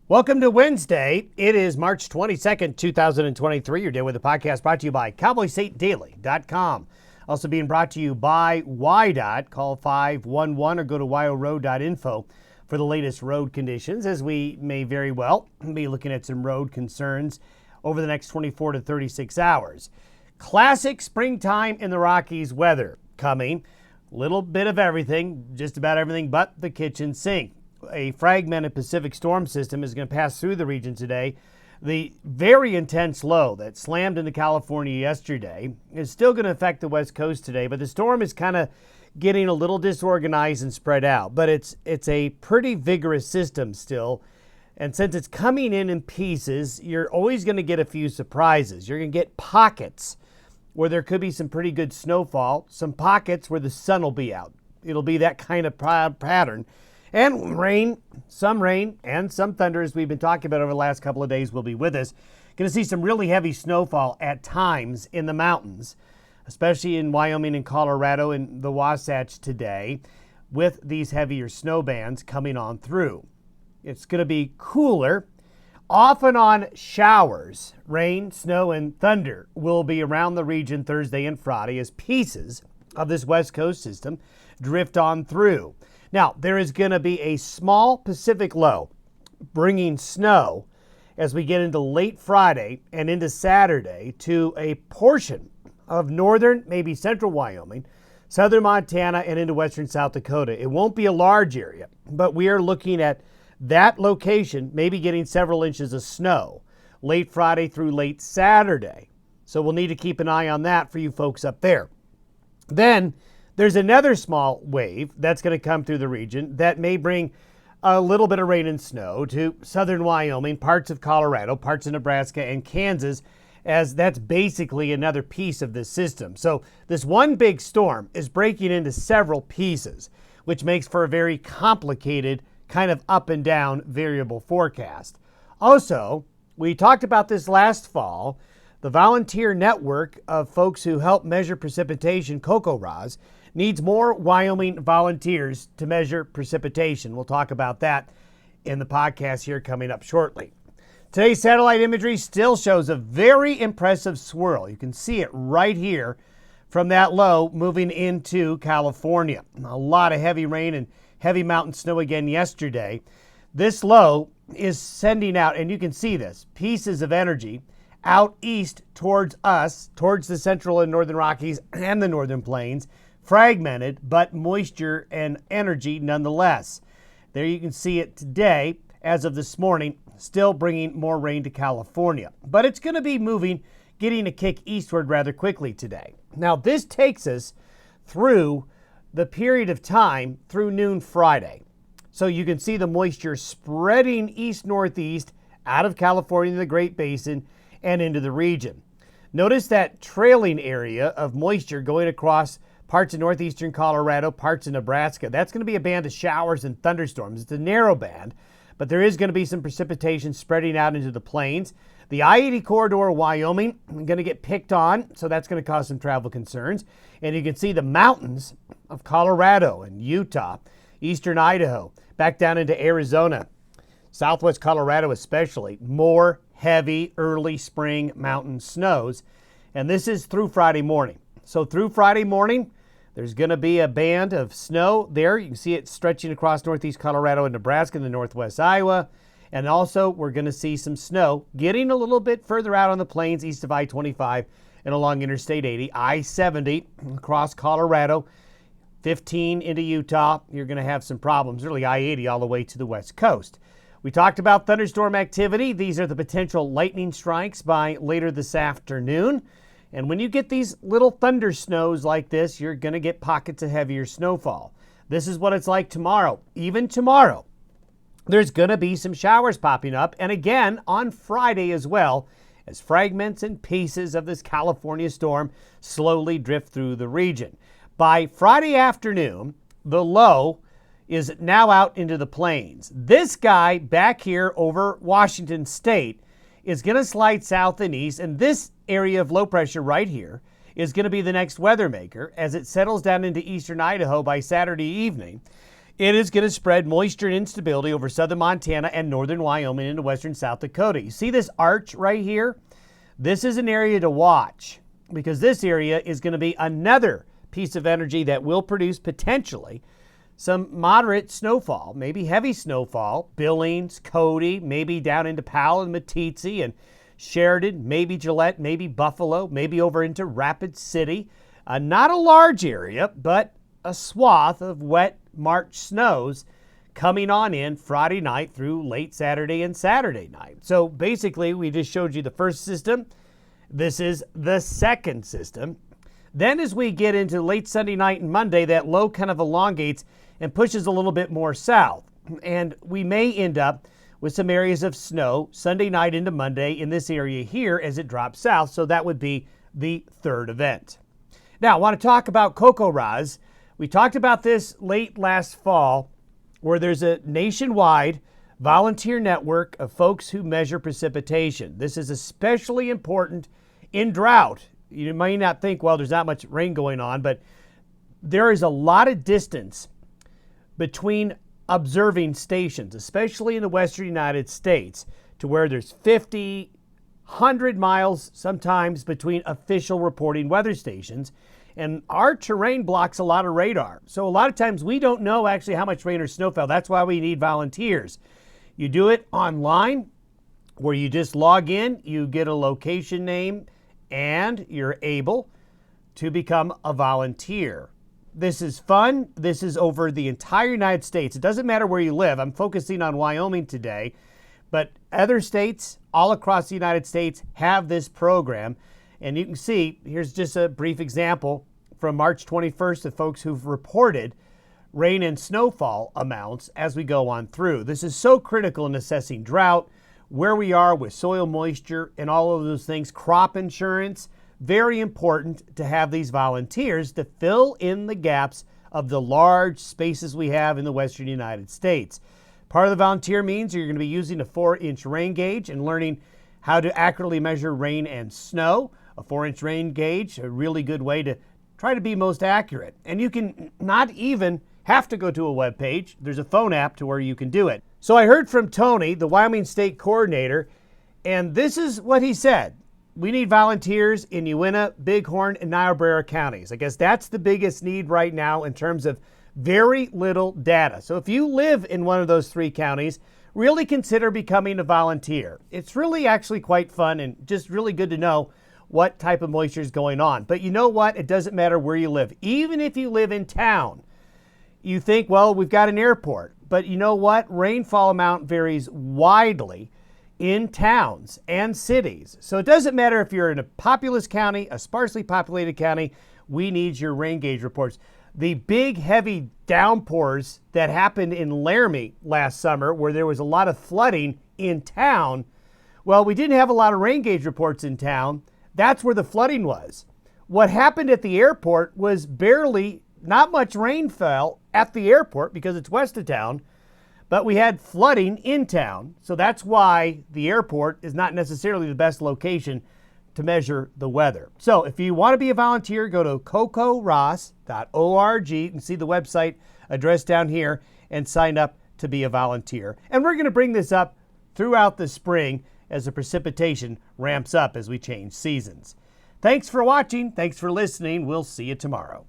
Welcome to Wednesday. It is March 22nd, 2023. Your day with the podcast brought to you by CowboyStateDaily.com. Also being brought to you by YDOT. Call 511 or go to yoroad.info for the latest road conditions, as we may very well be looking at some road concerns over the next 24 to 36 hours. Classic springtime in the Rockies weather coming. Little bit of everything, just about everything but the kitchen sink. A fragmented Pacific storm system is going to pass through the region today. The very intense low that slammed into California yesterday is still going to affect the West Coast today, but the storm is kind of getting a little disorganized and spread out. But it's a pretty vigorous system still, and since it's coming in pieces, you're always going to get a few surprises. You're going to get pockets where there could be some pretty good snowfall, some pockets where the sun will be out. It'll be that kind of pattern. And rain, and some thunder, as we've been talking about over the last couple of days, will be with us. Going to see some really heavy snowfall at times in the mountains, especially in Wyoming and Colorado and the Wasatch today, with these heavier snow bands coming on through. It's going to be cooler. Off and on showers, rain, snow, and thunder will be around the region Thursday and Friday as pieces of this West Coast system drift on through. Now, there is going to be a small Pacific low bringing snow as we get into late Friday and into Saturday to a portion of northern, maybe central Wyoming, southern Montana, and into western South Dakota. It won't be a large area, but we are looking at that location maybe getting several inches of snow late Friday through late Saturday. So we'll need to keep an eye on that for you folks up there. Then there's another small wave that's going to come through the region that may bring a little bit of rain and snow to southern Wyoming, parts of Colorado, parts of Nebraska, and Kansas, as that's basically another piece of this system. So this one big storm is breaking into several pieces, which makes for a very complicated kind of up and down variable forecast. Also, we talked about this last fall. The volunteer network of folks who help measure precipitation, CoCoRaHS, needs more Wyoming volunteers to measure precipitation. We'll talk about that in the podcast here coming up shortly. Today's satellite imagery still shows a very impressive swirl. You can see it right here from that low moving into California. A lot of heavy rain and heavy mountain snow again yesterday. This low is sending out, and you can see this, pieces of energy out east towards us, towards the central and northern Rockies and the northern plains, fragmented, but moisture and energy nonetheless. There you can see it today, as of this morning, still bringing more rain to California. But it's going to be moving, getting a kick eastward rather quickly today. Now, this takes us through the period of time through noon Friday. So you can see the moisture spreading east-northeast out of California to the Great Basin and into the region. Notice that trailing area of moisture going across parts of northeastern Colorado, parts of Nebraska. That's going to be a band of showers and thunderstorms. It's a narrow band, but there is going to be some precipitation spreading out into the plains. The I-80 corridor of Wyoming is going to get picked on, so that's going to cause some travel concerns. And you can see the mountains of Colorado and Utah, eastern Idaho, back down into Arizona, southwest Colorado especially, more heavy early spring mountain snows. And this is through Friday morning. So through Friday morning, there's going to be a band of snow there. You can see it stretching across northeast Colorado and Nebraska and the northwest Iowa. And also, we're going to see some snow getting a little bit further out on the plains east of I-25 and along Interstate 80, I-70 across Colorado, 15 into Utah. You're going to have some problems, really I-80 all the way to the west coast. We talked about thunderstorm activity. These are the potential lightning strikes by later this afternoon. And when you get these little thunder snows like this, you're going to get pockets of heavier snowfall. This is what it's like tomorrow. Even tomorrow, there's going to be some showers popping up. And again, on Friday as well, as fragments and pieces of this California storm slowly drift through the region. By Friday afternoon, the low is now out into the plains. This guy back here over Washington State is going to slide south and east, and this area of low pressure right here is going to be the next weather maker as it settles down into eastern Idaho by Saturday evening. It is going to spread moisture and instability over southern Montana and northern Wyoming into western South Dakota. You see this arch right here? This is an area to watch because this area is going to be another piece of energy that will produce potentially some moderate snowfall, maybe heavy snowfall. Billings, Cody, maybe down into Powell and Meeteetse and Sheridan, maybe Gillette, maybe Buffalo, maybe over into Rapid City. Not a large area, but a swath of wet March snows coming on in Friday night through late Saturday and Saturday night. So basically, we just showed you the first system. This is the second system. Then as we get into late Sunday night and Monday, that low kind of elongates and pushes a little bit more south. And we may end up with some areas of snow Sunday night into Monday in this area here as it drops south. So that would be the third event. Now, I want to talk about CoCoRaHS. We talked about this late last fall, where there's a nationwide volunteer network of folks who measure precipitation. This is especially important in drought. You may not think, well, there's not much rain going on, but there is a lot of distance between observing stations, especially in the western United States, to where there's 50, 100 miles sometimes between official reporting weather stations. And our terrain blocks a lot of radar. So a lot of times we don't know actually how much rain or snow fell. That's why we need volunteers. You do it online where you just log in, you get a location name, and you're able to become a volunteer. This is fun. This is over the entire United States. It doesn't matter where you live. I'm focusing on Wyoming today, but other states all across the United States have this program. And you can see, here's just a brief example from March 21st of folks who've reported rain and snowfall amounts as we go on through. This is so critical in assessing drought, where we are with soil moisture and all of those things. Crop insurance, very important to have these volunteers to fill in the gaps of the large spaces we have in the western United States. Part of the volunteer means you're going to be using a 4-inch rain gauge and learning how to accurately measure rain and snow. A 4-inch rain gauge, a really good way to try to be most accurate. And you can not even have to go to a web page. There's a phone app to where you can do it. So I heard from Tony, the Wyoming State Coordinator, and this is what he said. We need volunteers in Uinta, Bighorn, and Niobrara counties. I guess that's the biggest need right now in terms of very little data. So if you live in one of those 3 counties, really consider becoming a volunteer. It's really actually quite fun and just really good to know what type of moisture is going on. But you know what? It doesn't matter where you live. Even if you live in town, you think, well, we've got an airport. But you know what? Rainfall amount varies widely in towns and cities. So it doesn't matter if you're in a populous county, a sparsely populated county, we need your rain gauge reports. The big, heavy downpours that happened in Laramie last summer, where there was a lot of flooding in town, well, we didn't have a lot of rain gauge reports in town. That's where the flooding was. What happened at the airport was not much rain fell at the airport because it's west of town, but we had flooding in town. So that's why the airport is not necessarily the best location to measure the weather. So if you want to be a volunteer, go to cocorahs.org. You can see the website address down here and sign up to be a volunteer. And we're going to bring this up throughout the spring as the precipitation ramps up as we change seasons. Thanks for watching. Thanks for listening. We'll see you tomorrow.